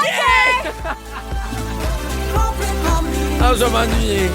OK! Ah, je vais m'ennuyer.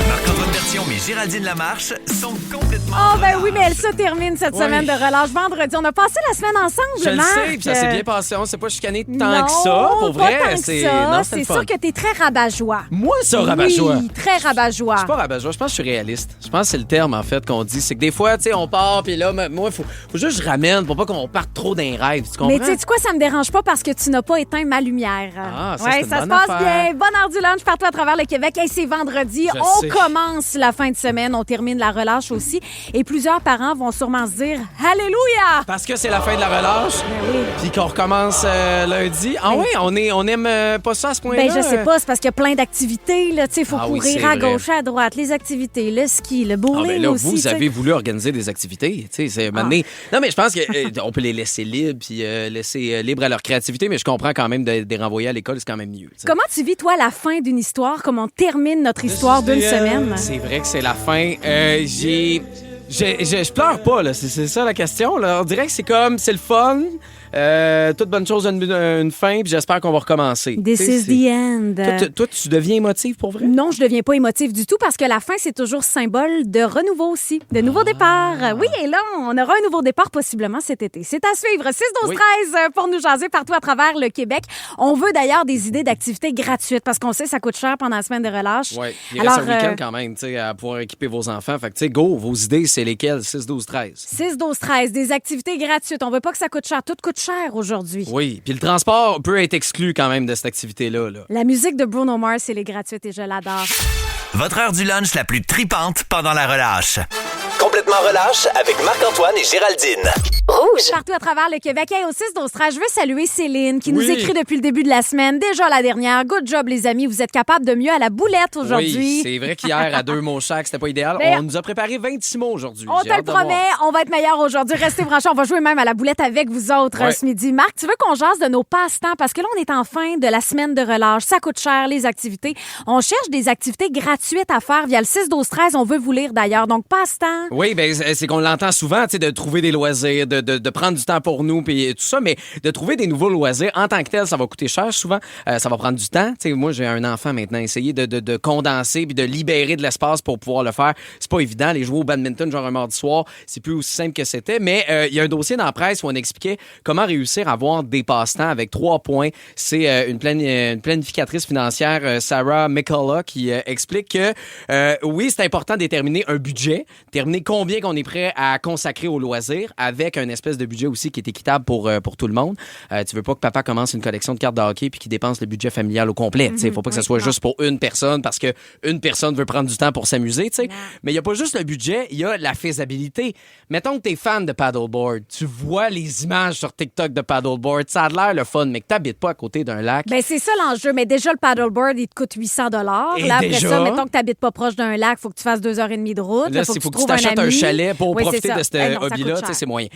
Marc-Antoine Berthiaume et Géraldine Lamarche sont complètement Oh, ben oui, mais elle se termine cette semaine de relâche vendredi. On a passé la semaine ensemble, Je le Marc. sais, puis ça s'est bien passé. On s'est pas chicané tant Non, que ça. Pour pas vrai, tant que c'est. ça. Non, c'était C'est le fun. sûr que t'es très rabat-joie. Moi, ça, rabat-joie. Oui, très rabat-joie. Je suis pas rabat-joie, je pense que je suis réaliste. Je pense que c'est le terme, en fait, qu'on dit. C'est que des fois, tu sais, on part, puis là, moi, faut juste que je ramène pour pas qu'on parte trop dans les rêves. Tu comprends? Mais tu sais quoi, ça me dérange pas parce que tu n'as pas éteint ma lumière. Ah, ça, ouais, c'est une ça se bonne passe affaire. bien. Bonne heure du lunch partout à travers le Québec. Hey, c'est vendredi. Je On sais. commence la fin de semaine. On termine la relâche aussi. Et plusieurs parents vont sûrement se dire Alléluia! Parce que c'est la fin de la relâche, oui. puis qu'on recommence lundi. Ah oui, on aime pas ça à ce point-là. Ben, je sais pas, c'est parce qu'il y a plein d'activités. Il faut Ah oui, courir c'est à vrai. gauche, à droite, les activités, le ski, le Ah bowling ben là, aussi. vous tu sais. avez voulu organiser des activités. Tu sais, c'est maintenant. Non, mais je pense qu'on peut les laisser libres puis laisser libre à leur créativité, mais je comprends quand même de les renvoyer à l'école, c'est quand même mieux. tu sais. Comment tu vis, toi, la fin d'une histoire? Comment on termine notre histoire d'une semaine? C'est vrai que c'est la fin. Je pleure pas, là. C'est ça la question, là. On dirait que c'est comme, c'est le fun. Toute bonne chose a une fin, puis j'espère qu'on va recommencer. This Tu sais, is the end. Toi, tu deviens émotive pour vrai? Non, je deviens pas émotive du tout parce que la fin, c'est toujours symbole de renouveau aussi, de nouveau départ. Oui, et là, on aura un nouveau départ possiblement cet été. C'est à suivre. 6, 12, 13 pour nous jaser partout à travers le Québec. On veut d'ailleurs des idées d'activités gratuites parce qu'on sait que ça coûte cher pendant la semaine de relâche. Oui, il reste un week-end quand même, tu sais, à pouvoir équiper vos enfants. Fait que, tu sais, go, vos idées, c'est lesquelles? 6, 12, 13. 6, 12, 13, des activités gratuites. On veut pas que ça coûte cher. Tout coûte cher aujourd'hui. Oui, puis le transport peut être exclu quand même de cette activité-là. Là. La musique de Bruno Mars, elle est gratuite et je l'adore. Votre heure du lunch la plus tripante pendant la relâche. Complètement relâche avec Marc-Antoine et Géraldine. Rouge. Partout à travers le Québec. Hey, au 6 12 13, je veux saluer Céline qui nous écrit depuis le début de la semaine. Déjà la dernière. Good job, les amis. Vous êtes capables de mieux à la boulette aujourd'hui. Oui, c'est vrai qu'hier, à 2 mots chaque, c'était pas idéal. D'ailleurs, On nous a préparé 26 mots aujourd'hui. On J'ai te le hâte de voir. promet, on va être meilleurs aujourd'hui. Restez branchés, on va jouer même à la boulette avec vous autres Ouais. ce midi. Marc, tu veux qu'on jase de nos passe-temps? Parce que là, on est en fin de la semaine de relâche. Ça coûte cher, les activités. On cherche des activités gratuites à faire via le 6 12 13. On veut vous lire d'ailleurs. Donc, passe-temps. Oui, ben c'est qu'on l'entend souvent, tu sais, de trouver des loisirs, de prendre du temps pour nous, puis tout ça, mais de trouver des nouveaux loisirs, en tant que tel, ça va coûter cher souvent. Ça va prendre du temps. Tu sais, moi, j'ai un enfant maintenant. Essayer de condenser puis de libérer de l'espace pour pouvoir le faire, c'est pas évident. Les jouer au badminton, genre un mardi soir, c'est plus aussi simple que c'était. Mais il y a un dossier dans la presse où on expliquait comment réussir à avoir des passe-temps avec 3 points. C'est une planificatrice financière, Sarah McCullough, qui explique que oui, c'est important de déterminer un budget, déterminer combien qu'on est prêt à consacrer aux loisirs, avec un espèce de budget aussi qui est équitable pour tout le monde. Tu veux pas que papa commence une collection de cartes de hockey puis qu'il dépense le budget familial au complet. Il faut pas que ça soit juste pour une personne parce que une personne veut prendre du temps pour s'amuser. t'sais. Mais il y a pas juste le budget, il y a la faisabilité. Mettons que tu es fan de paddleboard, tu vois les images sur TikTok de paddleboard, ça a l'air le fun, mais que t'habites pas à côté d'un lac. Ben c'est ça l'enjeu. Mais déjà, le paddleboard, il te coûte 800 $. Et Là, après déjà? ça, mettons que tu n'habites pas proche d'un lac, il faut que tu fasses 2h30 de route. Là, Il faut il que faut tu que tu trouves t'achètes un ami. chalet pour Oui, profiter c'est de ça. ce Non, ça hobby-là. coûte cher. C'est moyen.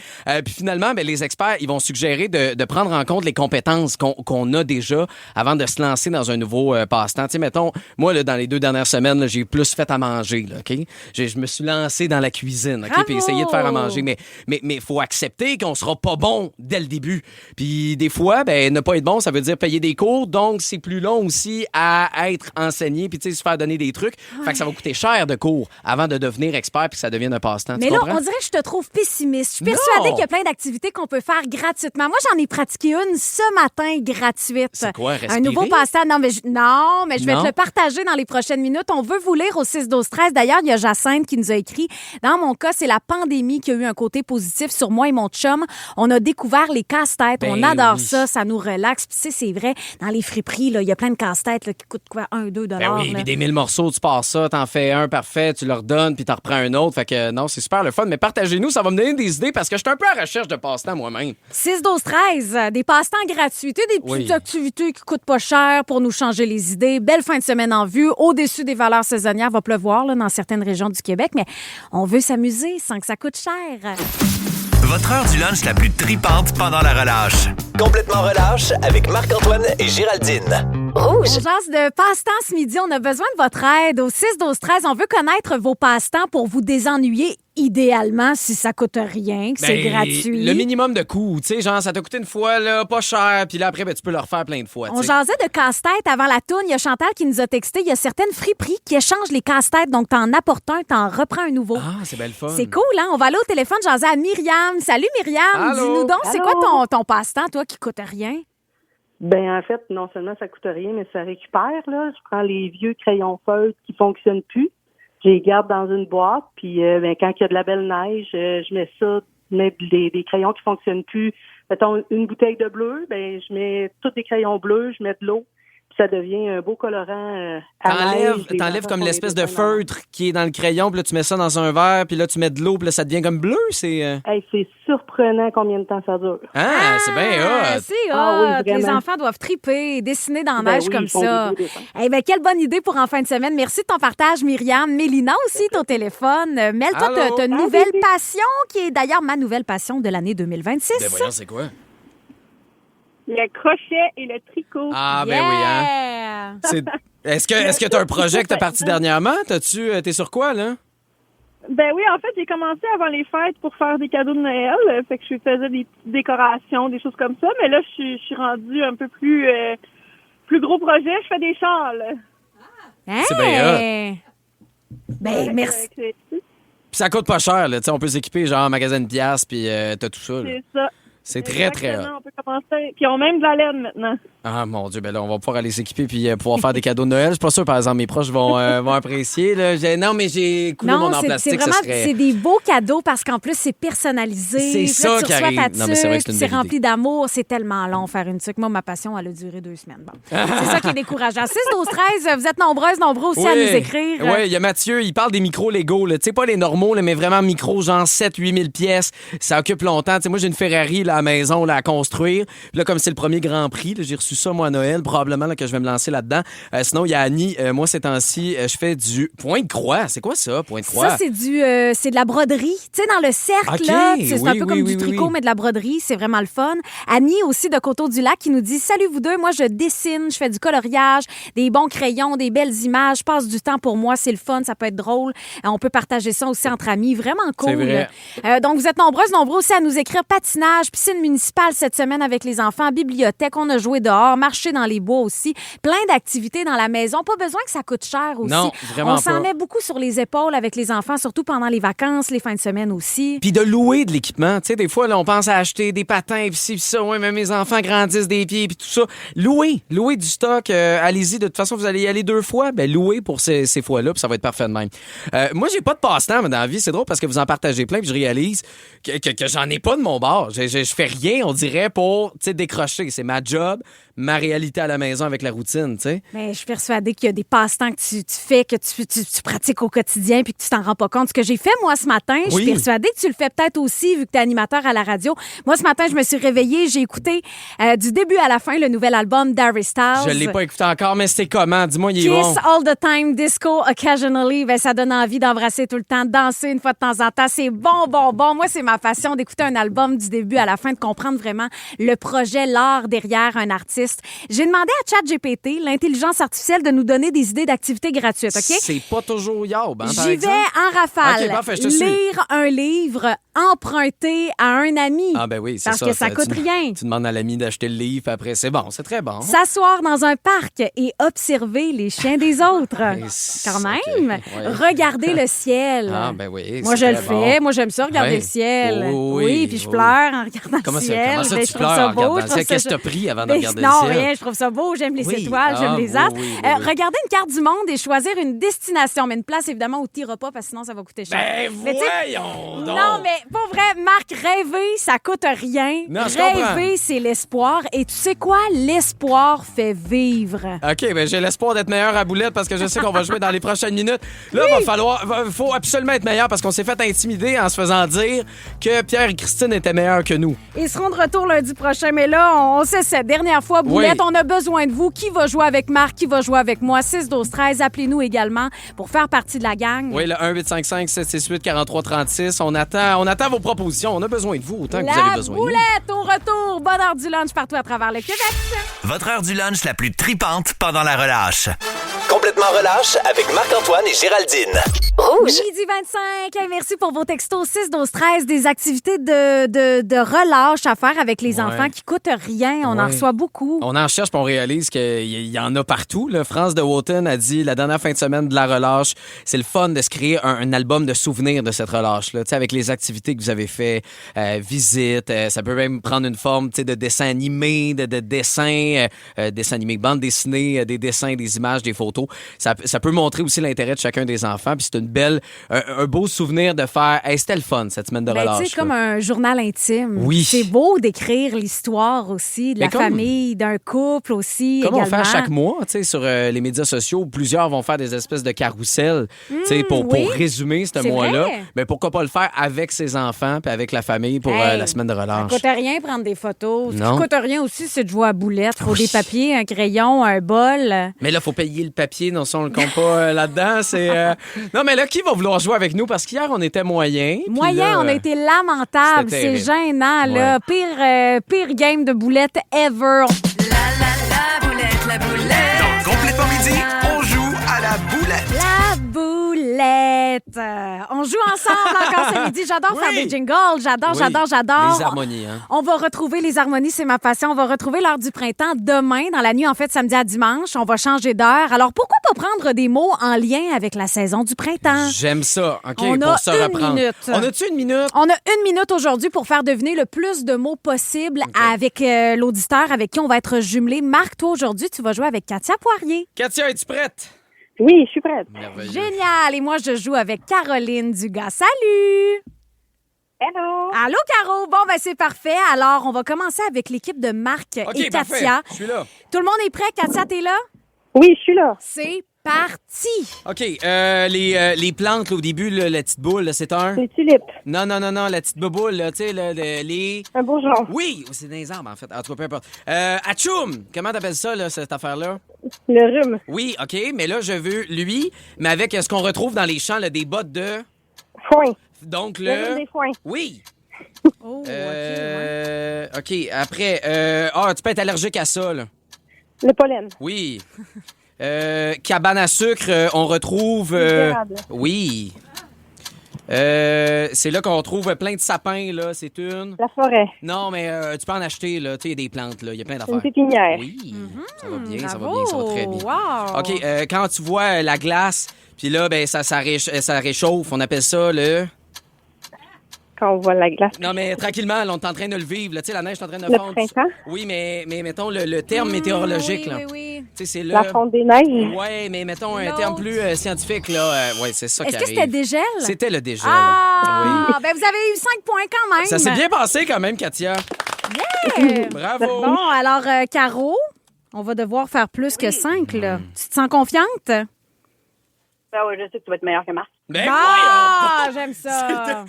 Puis finalement, ben, les experts, ils vont suggérer de prendre en compte les compétences qu'on a déjà avant de se lancer dans un nouveau passe-temps. Tu sais, mettons, moi, là, dans les 2 dernières semaines, là, j'ai plus fait à manger. Là, OK? Je me suis lancé dans la cuisine, OK? Puis essayé de faire à manger. Mais il faut accepter qu'on sera pas bon dès le début. Puis des fois, ben, ne pas être bon, ça veut dire payer des cours. Donc, c'est plus long aussi à être enseigné puis tu sais, se faire donner des trucs. Fait que ça va coûter cher de cours avant de devenir expert puis que ça devienne un passe-temps. Mais Tu là, comprends? on dirait que je te trouve pessimiste. Je suis persuadée Non. qu'il y a plein d'activités qu'on peut faire gratuitement. Moi, j'en ai pratiqué une ce matin gratuite. C'est quoi, respirer? Un nouveau passe-temps. Non, mais je vais Non. te le partager dans les prochaines minutes. On veut vous lire au 6 12 13. D'ailleurs, il y a Jacinthe qui nous a écrit. Dans mon cas, c'est la pandémie qui a eu un côté positif sur moi et mon chum. On a découvert les casse-têtes. Ben on adore oui. ça. Ça nous relaxe. Puis, tu sais, c'est vrai, dans les friperies, là, il y a plein de casse-têtes là, qui coûtent quoi? 1, 2 $. Ben oui, là. mais des 1000 morceaux, tu passes ça, t'en fais un parfait, tu leur donnes, puis t'en reprends un autre. Fait que non, c'est super le fun. Mais partagez-nous, ça va me donner des idées parce que je suis un peu à la recherche de passe-temps moi-même. 6, 12, 13, des passe-temps gratuits, des petites Oui. activités qui coûtent pas cher pour nous changer les idées. Belle fin de semaine en vue. Au-dessus des valeurs saisonnières, va pleuvoir là, dans certaines régions du Québec, mais on veut s'amuser sans que ça coûte cher. Votre heure du lunch la plus tripante pendant la relâche. Complètement relâche avec Marc-Antoine et Géraldine. On jase de passe-temps ce midi. On a besoin de votre aide. Au 6-12-13, on veut connaître vos passe-temps pour vous désennuyer. Idéalement, si ça coûte rien, que c'est gratuit. Le minimum de coûts, tu sais, genre, ça t'a coûté une fois, là, pas cher, puis là, après, ben, tu peux le refaire plein de fois. On jasait de casse-tête avant la tourne. Il y a Chantal qui nous a texté. Il y a certaines friperies qui échangent les casse-têtes. Donc, t'en apportes un, t'en reprends un nouveau. Ah, c'est belle fun. C'est cool, hein? On va aller au téléphone jaser à Myriam. Salut, Myriam. Allô? Dis-nous donc, c'est Allô? quoi ton passe-temps, toi, qui coûte rien? Ben en fait, non seulement ça coûte rien, mais ça récupère. Là, je prends les vieux crayons feutres qui fonctionnent plus, je les garde dans une boîte, puis quand il y a de la belle neige, je mets ça, des crayons qui fonctionnent plus. Mettons une bouteille de bleu, ben je mets tous des crayons bleus, je mets de l'eau, puis ça devient un beau colorant. T'enlèves comme l'espèce de feutre qui est dans le crayon, puis là, tu mets ça dans un verre, puis là, tu mets de l'eau, puis là, ça devient comme bleu. C'est C'est surprenant combien de temps ça dure. Ah, c'est bien hot. C'est hot. Ah oui, Les vraiment. enfants doivent triper, dessiner dans la Ben neige oui, comme ils font ça. des beaux dessins. Eh bien, quelle bonne idée pour en fin de semaine. Merci de ton partage, Myriam. Mélina aussi, ton téléphone. Mel, toi, Allô? t'as une nouvelle passion qui est d'ailleurs ma nouvelle passion de l'année 2026. Ben voyons, c'est quoi? Le crochet et le tricot. Ah, ben oui, hein? Est-ce que t'as un projet que t'as parti dernièrement? T'es sur quoi, là? Ben oui, en fait, j'ai commencé avant les fêtes pour faire des cadeaux de Noël. Fait que je faisais des petites décorations, des choses comme ça. Mais là, je suis rendue un peu plus gros projet. Je fais des châles. Hein? C'est bien Ben, merci. C'est Puis ça coûte pas cher, là. Tu sais, on peut s'équiper, genre, en magasin de pièces, puis t'as tout ça, là. ça. C'est très, très hot. Exactement, on peut commencer. Puis ils ont même de la laine maintenant. Ah, mon Dieu, ben là, on va pouvoir aller s'équiper puis pouvoir faire des cadeaux de Noël. Je suis pas sûr, par exemple, mes proches vont apprécier. Là. Non, mais j'ai coulé mon en c'est plastique, vraiment ça serait... c'est des beaux cadeaux parce qu'en plus, c'est personnalisé. C'est Puis ça là, tu qui reçois arrive. ta Non, mais c'est vrai que tuque, c'est une belle rempli d'amour. C'est tellement long faire une tuque. Moi, ma passion, elle a duré 2 semaines. Bon. C'est ça qui est décourageant. 6-12-13, vous êtes nombreux aussi à nous écrire. Oui, il y a Mathieu, il parle des micros Lego. Tu sais, pas les normaux, là, mais vraiment micros, genre 7-8 000 pièces. Ça occupe longtemps. Tu sais, moi, j'ai une Ferrari là, à la maison là, à construire. Puis là, comme c'est le premier Grand Prix, là, j'ai reçu ça, moi, à Noël. Probablement là, que je vais me lancer là-dedans. Sinon, il y a Annie. Moi, ces temps-ci, je fais du point de croix. C'est quoi ça, point de croix? Ça, c'est c'est de la broderie. Tu sais, dans le cercle, OK, là, c'est un oui, peu oui, comme oui, du tricot, oui. mais de la broderie. C'est vraiment le fun. Annie aussi de Coteau-du-Lac qui nous dit « Salut vous deux, moi je dessine, je fais du coloriage, des bons crayons, des belles images, je passe du temps pour moi, c'est le fun, ça peut être drôle. On peut partager ça aussi entre amis, vraiment cool. » C'est vrai. Donc, vous êtes nombreux aussi à nous écrire patinage, piscine municipale cette semaine avec les enfants, bibliothèque, on a joué dehors, marché dans les bois aussi, plein d'activités dans la maison. Pas besoin que ça coûte cher aussi. Non, vraiment on s'en pas. met beaucoup sur les épaules avec les enfants, surtout pendant les vacances, les fins de semaine aussi. Puis de louer de l'équipement. Tu sais, des fois, là, on pense à acheter des patins, puis ci, puis ça. Ouais, mais mes enfants grandissent des pieds, puis tout ça. Louer du stock. Allez-y. De toute façon, vous allez y aller 2 fois. Ben, louer pour ces fois-là, puis ça va être parfait de même. Moi, j'ai pas de passe-temps mais dans la vie. C'est drôle parce que vous en partagez plein, puis je réalise que j'en ai pas de mon bord. Je fais rien, on dirait, pour décrocher. C'est ma job, ma réalité à la maison avec la routine, tu sais. Mais je suis persuadée qu'il y a des passe-temps que tu fais, que tu pratiques au quotidien puis que tu t'en rends pas compte. Ce que j'ai fait, moi, ce matin, je suis Oui. persuadée que tu le fais peut-être aussi, vu que tu es animateur à la radio. Moi, ce matin, je me suis réveillée, j'ai écouté du début à la fin le nouvel album d'Harry Styles. Je l'ai pas écouté encore, mais c'est comment? Dis-moi, il est Kiss bon. all the time, disco occasionally. Ben, ça donne envie d'embrasser tout le temps, de danser une fois de temps en temps. C'est bon. Moi, c'est ma passion d'écouter un album du début à la fin, de comprendre vraiment le projet, l'art derrière un artiste. J'ai demandé à ChatGPT, l'intelligence artificielle, de nous donner des idées d'activités gratuites, OK? C'est pas toujours yob, hein, par J'y vais exemple? en rafale. OK, parfait, je te suis. Lire un livre emprunté à un ami. Ah ben oui, c'est Parce ça. que ça coûte rien. Tu demandes à l'ami d'acheter le livre, puis après, c'est bon, c'est très bon. S'asseoir dans un parc et observer les chiens des autres. Quand même. OK, ouais. Regarder le ciel. Ah ben oui, Moi, c'est je le très fais. bon. Moi, j'aime ça, regarder Ouais. le ciel. Oui, puis je oui. pleure en regardant Comment le ça, ciel. comment ça Ben, tu je trouve pleures ça en beau. regardant Je le trouve ciel? ça- Qu'est-ce que t'as pris avant de Ben, regarder le non, ciel? rien, je trouve ça beau. J'aime les Oui. étoiles, j'aime Ah, les oui, astres. oui, oui. Regarder une carte du monde et choisir une destination. Mais une place, évidemment, où tu n'iras pas parce que sinon, ça va coûter cher. Ben Mais tu sais, voyons donc! non, mais pour vrai, Marc, rêver, ça coûte rien. Non, je comprends. Rêver, c'est l'espoir. Et tu sais quoi? L'espoir fait vivre. OK, ben j'ai l'espoir d'être meilleur à boulette parce que je sais qu'on va jouer dans les prochaines minutes. Là, faut absolument être meilleur parce qu'on s'est fait intimider en se faisant dire que Pierre et Christine étaient meilleurs que nous. Ils seront de retour lundi prochain, mais là, on sait cette dernière fois moi, Boulette. Oui. On a besoin de vous. Qui va jouer avec Marc? Qui va jouer avec moi? 6-12-13. Appelez-nous également pour faire partie de la gang. Oui, le 1-855-768-4336. On attend vos propositions. On a besoin de vous autant que vous avez La besoin de nous. Boulette au retour. Bonne heure du lunch partout à travers le Québec. Votre heure du lunch la plus tripante pendant la relâche. Complètement relâche avec Marc-Antoine et Géraldine. Midi 25. Hey, merci pour vos textos 6-12-13. Des activités de relâche à faire avec les Ouais. enfants qui coûtent rien. On en Ouais. reçoit beaucoup. On en cherche, puis on réalise qu'il y en a partout. Là. France de Wotton a dit la dernière fin de semaine de la relâche, c'est le fun de se créer un album de souvenirs de cette relâche-là. Tu sais, avec les activités que vous avez fait, visites, ça peut même prendre une forme tu sais, de dessin animé, de dessin, dessin animé, bande dessinée, des dessins, des images, des photos. Ça peut montrer aussi l'intérêt de chacun des enfants. Puis c'est un beau souvenir de faire. Hey, c'était le fun cette semaine de Ben, relâche. tu sais, comme un journal intime. Oui. C'est beau d'écrire l'histoire aussi, de Mais la comme- famille, d'un couple aussi. Comme on également. fait à chaque mois, tu sais, sur les médias sociaux, plusieurs vont faire des espèces de carrousels, tu sais, pour oui. résumer ce C'est mois-là. vrai. Mais pourquoi pas le faire avec ses enfants puis avec la famille pour Hey, la semaine de Ça relâche? coûte rien prendre des photos. Ce Non. qui coûte rien aussi, c'est de jouer à boulette. Faut des papiers, un crayon, un bol. Mais là, il faut payer le papier, non, ça, on le compte pas là-dedans. Non, mais là, qui va vouloir jouer avec nous? Parce qu'hier, on était moyen. puis Moyen, là, on a été lamentable. c'était C'est terrible. gênant, là. Pire game de boulette ever. Donc, complètement midi, on joue à la boulette. La boulette. On joue ensemble encore ce midi. J'adore Oui. faire des jingles. J'adore, Oui. j'adore. Les harmonies, hein? On va retrouver les harmonies, c'est ma passion. On va retrouver l'heure du printemps demain, dans la nuit, en fait, samedi à dimanche. On va changer d'heure. Alors, pourquoi pas prendre des mots en lien avec la saison du printemps? J'aime ça, OK, On a pour se une reprendre. minute. On a-tu une minute? On a une minute aujourd'hui pour faire deviner le plus de mots possible avec l'auditeur avec qui on va être jumelé. Marc, toi, aujourd'hui, tu vas jouer avec Katia Poirier. Katia, es-tu prête? Oui, je suis prête. Merveilleux. Génial! Et moi, je joue avec Caroline Dugas. Salut! Hello! Allô, Caro? Bon, ben c'est parfait. Alors, on va commencer avec l'équipe de Marc OK, et parfait. Katia. Je suis là. Tout le monde est prêt? Katia, t'es là? Oui, je suis là. C'est parti! OK, les plantes, là, au début, là, la petite boule, là, c'est un... C'est tulipe. Non, la petite boule, là, tu sais, là, les... Un bourgeon. Oui, c'est dans les arbres, en fait. En tout cas, peu importe. Atchoum! Comment t'appelles ça, là, cette affaire-là? Le rhume. Oui, OK, mais là, je veux lui, mais avec ce qu'on retrouve dans les champs, là, des bottes de... Foin. Donc, Le rhume le... des foins. Oui. Oh, OK. Ouais. OK, après... tu peux être allergique à ça, là. Le pollen. Oui. Cabane à sucre, on retrouve... L'érable. oui. C'est là qu'on trouve plein de sapins, là. C'est une... La forêt. Non, mais tu peux en acheter, là. Tu sais, il y a des plantes, là. Il y a plein d'affaires. Une pépinière. Oui, ça va bien, ça va Bravo! bien, ça va très bien. Wow! OK, quand tu vois la glace, puis là, ben ça réchauffe, on appelle ça le... Quand on voit la glace. Non, mais tranquillement, là, on est en train de le vivre. Là. Tu sais, la neige est en train de Le fondre. printemps. Oui, mais mettons le terme météorologique, oui, là. oui, oui. Tu sais, c'est le... La fonte des neiges. Ouais, mais mettons un L'autre. terme plus scientifique, là. Ouais, c'est ça qui Est-ce que arrive. c'était dégel? C'était le dégel. Ah! Oui. Ben, vous avez eu 5 points quand même. Ça s'est bien passé quand même, Katia. Bravo. Bon, alors, Caro, on va devoir faire plus que 5, là. Tu te sens confiante? Ah ouais, je sais que tu vas être meilleur que Marc. Ben Ah, voyons j'aime ça.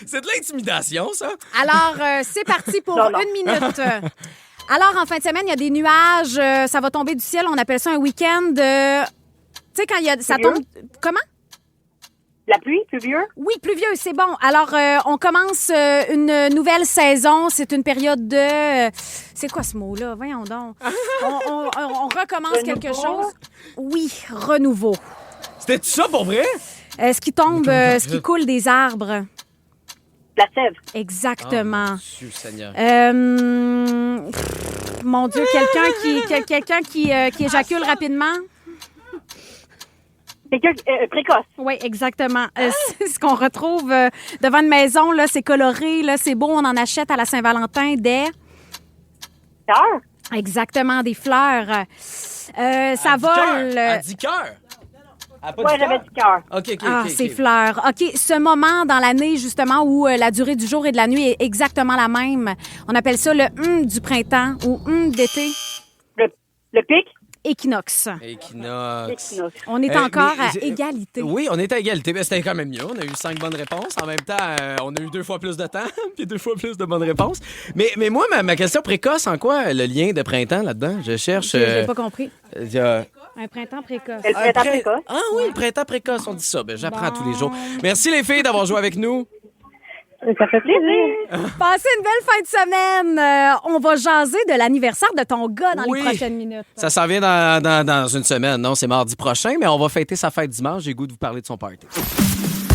C'est de l'intimidation, ça. Alors, c'est parti pour Non, non. 1 minute. Alors, en fin de semaine, il y a des nuages, ça va tomber du ciel. On appelle ça un week-end. Tu sais, quand il y a, ça Pluvieux? tombe. Comment? La pluie, pluvieux. Oui, pluvieux, c'est bon. Alors, on commence une nouvelle saison. C'est une période de... c'est quoi ce mot-là? Voyons donc. On recommence Renouveau? quelque chose. Oui, renouveau. C'était ça pour vrai? Ce qui tombe, ce qui coule des arbres. La sève. Exactement. Oh, Dieu Seigneur. Mon Dieu, quelqu'un qui éjacule rapidement. Quelqu'un précoce. Oui, exactement. C'est ce qu'on retrouve devant une maison. Là, c'est coloré, là, c'est beau. On en achète à la Saint-Valentin des... Cœur. Exactement, des fleurs. Ça vole. Elle dit cœur. Elle a pas Ouais, dit j'avais cœur? du cœur. OK. Ah, ces fleurs. OK, ce moment dans l'année, justement, où la durée du jour et de la nuit est exactement la même, on appelle ça le du printemps ou d'été. Le pic. Equinox. Équinoxe. On est encore à mais égalité. Oui, on est à égalité. Mais c'était quand même mieux. On a eu 5 bonnes réponses. En même temps, on a eu 2 fois plus de temps puis 2 fois plus de bonnes réponses. Mais moi, ma question précoce, en quoi le lien de printemps là-dedans? Je cherche... J'ai pas compris. il y a- Un printemps précoce. Le printemps précoce. Ah oui, le printemps précoce, on dit ça. Ben, j'apprends tous les jours. Merci les filles d'avoir joué avec nous. Ça fait plaisir. Passez une belle fin de semaine. On va jaser de l'anniversaire de ton gars dans Oui. les prochaines minutes. Ça s'en vient dans une semaine. Non, c'est mardi prochain, mais on va fêter sa fête dimanche. J'ai le goût de vous parler de son party.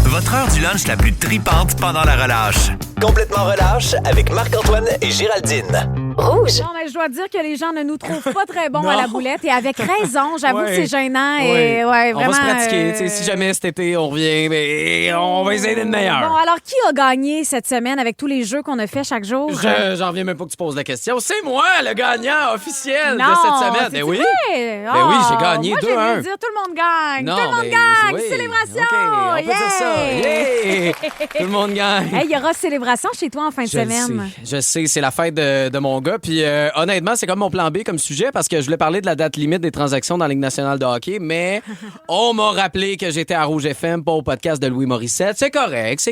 Votre heure du lunch la plus tripante pendant la relâche. Complètement relâche avec Marc-Antoine et Géraldine. Rouge. Non, mais je dois dire que les gens ne nous trouvent pas très bons à Non. la boulette et avec raison. J'avoue Ouais. que c'est gênant Oui. et ouais, On vraiment. va se pratiquer. Tu sais, si jamais cet été on revient, ben, on va essayer d'être meilleur. Bon, alors qui a gagné cette semaine avec tous les jeux qu'on a fait chaque jour? J'en reviens même pas que tu poses la question. C'est moi, le gagnant officiel Non, de cette semaine. c'est Ben oui. vrai? Ben oui, j'ai gagné moi, 2-1. j'aime mieux dire tout le monde gagne. Non, tout le monde mais gagne. oui. Célébration. OK, on peut dire ça. Yeah. Tout le monde gagne. Hey, il y aura célébration chez toi en fin de semaine. Je sais, c'est la fête de mon gars. Puis honnêtement, c'est comme mon plan B comme sujet parce que je voulais parler de la date limite des transactions dans la Ligue nationale de hockey, mais on m'a rappelé que j'étais à Rouge FM, pas au podcast de Louis Morissette. C'est correct.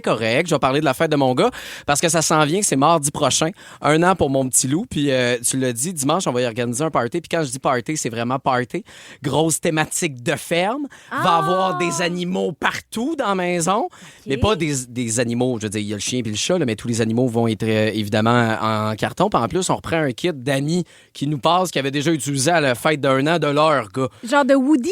Je vais parler de la fête de mon gars parce que ça s'en vient, c'est mardi prochain. 1 an pour mon petit loup. Puis tu l'as dit, dimanche, on va y organiser un party. Puis quand je dis party, c'est vraiment party. Grosse thématique de ferme. Va avoir des animaux partout dans la maison. Mais pas des animaux, je veux dire, il y a le chien puis le chat, là, mais tous les animaux vont être évidemment en carton. Puis en plus, on reprend un kit d'amis qui nous passe, qui avait déjà utilisé à la fête d'1 an de leur gars. Genre de Woody?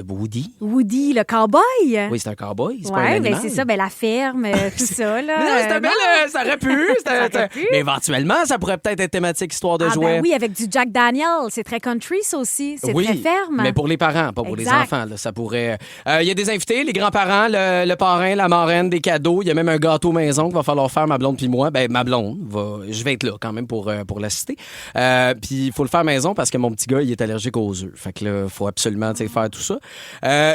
Woody? Woody, le cowboy? Oui, c'est un cowboy, c'est pas un Ouais, animal. ben c'est ça, ben la ferme, tout ça, là. Mais non, c'était belle, non. ça aurait pu. Ça aurait pu. Mais éventuellement, ça pourrait peut-être être thématique histoire de Ah jouets. ben oui, avec du Jack Daniel, c'est très country, ça aussi. C'est très ferme. Mais pour les parents, pas pour les Exact. enfants. Là, ça pourrait. Il y a des invités, les grands-parents, le parrain, la marraine, des cadeaux. Il y a même un gâteau maison qu'il va falloir faire, ma blonde puis moi. Ben ma blonde, je vais être là quand même pour l'assister. Puis il faut le faire maison parce que mon petit gars, il est allergique aux œufs. Fait que là, il faut absolument faire tout ça.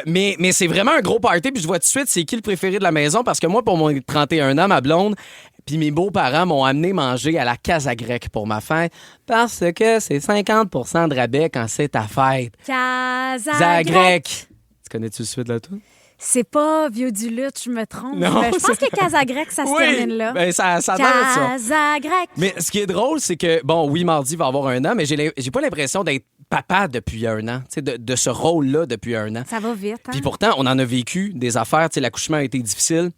Mais c'est vraiment un gros party. Puis je vois tout de suite c'est qui le préféré de la maison parce que moi, pour mon 31 ans, ma blonde, puis mes beaux-parents m'ont amené manger à la Casa Grecque pour ma fête parce que c'est 50 % de rabais quand c'est ta fête. Casa Zagrec. Grecque. Tu connais-tu le suite de tout? C'est pas Vieux du Lutte, je me trompe. Non, Ben, je pense que Casa Grecque, ça se termine là. Ben ça a l'air de ça. Casa Grecque. Mais ce qui est drôle, c'est que, bon, oui, mardi va avoir 1 an, mais j'ai pas l'impression d'être papa depuis 1 an, tu sais, de ce rôle-là depuis 1 an. Ça va vite, hein? Puis pourtant, on en a vécu des affaires, tu sais, l'accouchement a été difficile.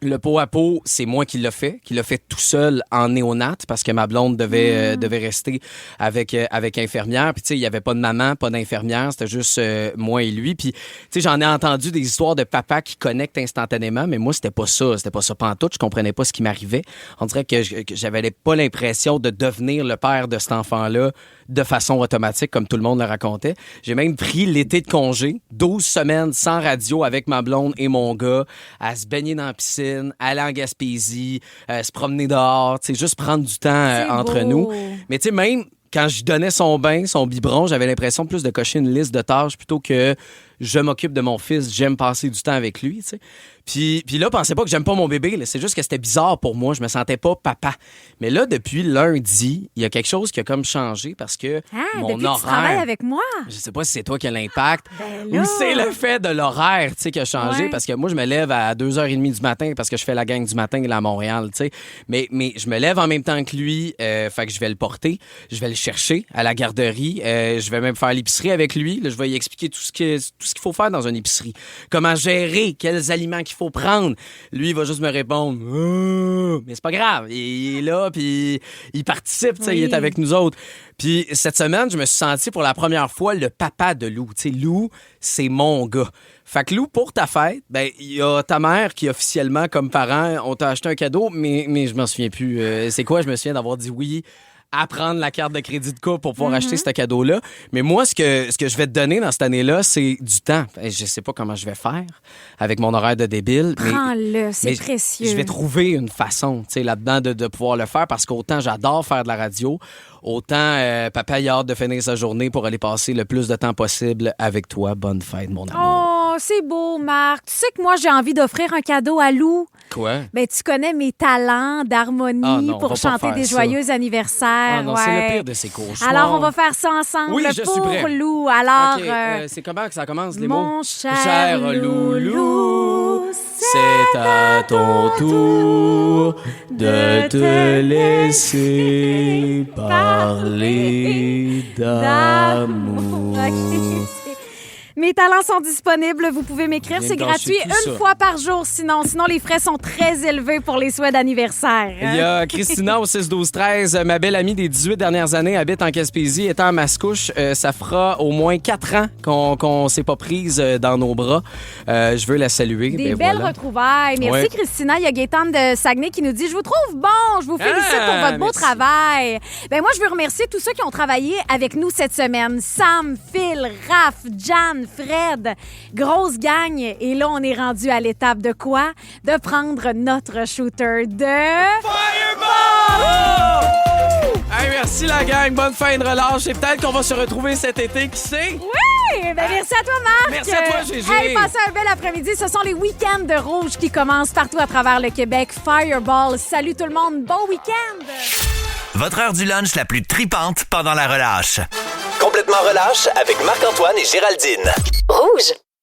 Le pot à pot, c'est moi qui l'ai fait tout seul en néonate parce que ma blonde devait rester avec infirmière. Puis tu sais, il y avait pas de maman, pas d'infirmière, c'était juste moi et lui. Puis tu sais, j'en ai entendu des histoires de papa qui connectent instantanément, mais moi c'était pas ça pantoute. Je comprenais pas ce qui m'arrivait. On dirait que j'avais pas l'impression de devenir le père de cet enfant-là de façon automatique comme tout le monde le racontait. J'ai même pris l'été de congé, 12 semaines sans radio avec ma blonde et mon gars, à se baigner dans la piscine, aller en Gaspésie, se promener dehors, tu sais, juste prendre du temps C'est entre beau. nous. Mais tu sais, même quand je donnais son bain, son biberon, j'avais l'impression plus de cocher une liste de tâches plutôt que je m'occupe de mon fils, j'aime passer du temps avec lui, tu sais. Puis là, pensez pas que j'aime pas mon bébé, là. C'est juste que c'était bizarre pour moi, je me sentais pas papa. Mais là, depuis lundi, il y a quelque chose qui a comme changé parce que Ah, mon depuis que horaire... tu travailles avec moi. Je sais pas si c'est toi qui as l'impact Ben là. ou c'est le fait de l'horaire, tu sais, qui a changé Ouais. parce que moi, je me lève à 2h30 du matin parce que je fais la gang du matin là, à Montréal, tu sais. Mais je me lève en même temps que lui, fait que je vais le porter, je vais le chercher à la garderie, je vais même faire l'épicerie avec lui, là, je vais lui expliquer tout ce qu'il faut faire dans une épicerie, comment gérer, quels aliments qu'il faut prendre. Lui, il va juste me répondre mais c'est pas grave, il est là puis il participe, tu sais, il est avec nous autres. Puis cette semaine, je me suis senti pour la première fois le papa de Lou. Tu sais, Lou, c'est mon gars. Fait que Lou, pour ta fête, ben il y a ta mère qui officiellement, comme parent, on t'a acheté un cadeau, mais je m'en souviens plus. C'est quoi? Je me souviens d'avoir dit oui à prendre la carte de crédit de couple pour pouvoir acheter ce cadeau-là. Mais moi, ce que je vais te donner dans cette année-là, c'est du temps. Je sais pas comment je vais faire avec mon horaire de débile. Prends-le, c'est mais précieux. Je vais trouver une façon, tu sais, là-dedans de pouvoir le faire parce qu'autant j'adore faire de la radio, autant papa il a hâte de finir sa journée pour aller passer le plus de temps possible avec toi. Bonne fête, mon amour. Oh, c'est beau, Marc. Tu sais que moi, j'ai envie d'offrir un cadeau à Lou. Quoi? Ben, tu connais mes talents d'harmonie Ah non, on pour va pas chanter faire des ça. joyeux anniversaires. Ah non, ouais. c'est le pire de ces cauchemars. Alors, on va faire ça ensemble Oui, je suis pour prêt. Lou. Alors, OK, c'est comment que ça commence, les mon mots? cher loulou, c'est à ton tour de te laisser parler d'amour. OK. Mes talents sont disponibles. Vous pouvez m'écrire. Viens C'est de gratuit gâcher tout une ça. fois par jour. Sinon, les frais sont très élevés pour les souhaits d'anniversaire. Il y a Christina au 6-12-13. Ma belle amie des 18 dernières années habite en Gaspésie, étant à Mascouche. Ça fera au moins 4 ans qu'on s'est pas prise dans nos bras. Je veux la saluer. Des Ben belles voilà. retrouvailles. Merci, Ouais. Christina. Il y a Gaétan de Saguenay qui nous dit « Je vous trouve bon. Je vous félicite pour votre beau merci. travail. » Ben moi, je veux remercier tous ceux qui ont travaillé avec nous cette semaine. Sam, Phil, Raph, Jan, Fred. Grosse gang. Et là, on est rendu à l'étape de quoi? De prendre notre shooter de... Hey, merci la gang. Bonne fin de relâche. Et peut-être qu'on va se retrouver cet été. Qui sait? Oui! Ben, merci à toi, Marc. Merci à toi, Gégé. Hey, passez un bel après-midi. Ce sont les week-ends de Rouge qui commencent partout à travers le Québec. Fireball. Salut tout le monde. Bon week-end! Votre heure du lunch la plus tripante pendant la relâche. Complètement relâche avec Marc-Antoine et Géraldine. Rouge.